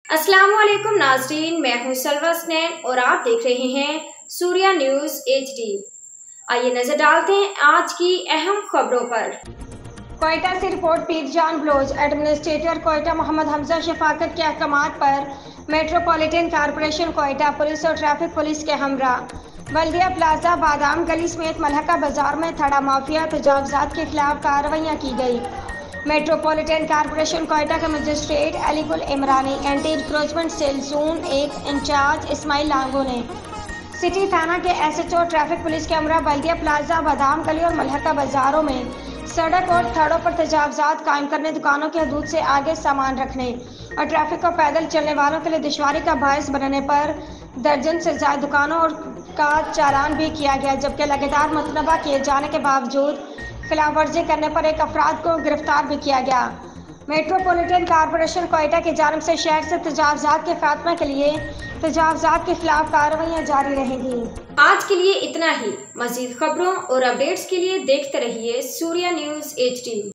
अस्सलाम वालेकुम नाज़रीन, मैं हूं सलवा स्नैन और आप देख रहे हैं सूर्या न्यूज़ HD। आइए नजर डालते हैं आज की अहम खबरों पर। कोयटा से रिपोर्ट पीरजान ब्लोज। एडमिनिस्ट्रेटर कोयटा मोहम्मद हमजा शफाकत के अहकामात पर मेट्रोपॉलिटन कॉरपोरेशन कोयटा पुलिस और ट्रैफिक पुलिस के हमरा बल्दिया प्लाजा, बादाम गली समेत मलहका बाजार में थड़ा माफिया तजावजात के खिलाफ कार्रवाइयाँ की गई। मेट्रोपॉलिटन कॉरपोरेशन कोयटा के magistrate Ali Gul Imrani, anti encroachment cell zone 1 incharge Ismail Lango ने सिटी थाना के SHO ट्रैफिक पुलिस के हमरा बल्दिया प्लाजा, बादाम गली और मलहका बाजारों में सड़क और थड़ों पर तजावजात कायम करने, दुकानों की हदूद से आगे सामान रखने और ट्रैफिक को पैदल चलने वालों के लिए दुश्वारी का बायस बनने पर दर्जन से ज्यादा दुकानों का चालान भी किया गया, जबकि लगातार मुतनबा किए जाने के बावजूद खिलाफ वर्जी करने पर एक अफराद को गिरफ्तार भी किया गया। मेट्रोपॉलिटन कॉरपोरेशन कोयटा की जानिब से शहर से तजावजात के खात्मे के लिए तजावजात के खिलाफ कार्रवाइयाँ जारी रहेंगी। आज के लिए इतना ही। मजीद खबरों और अपडेट्स के लिए देखते रहिए सूर्या न्यूज़ HD।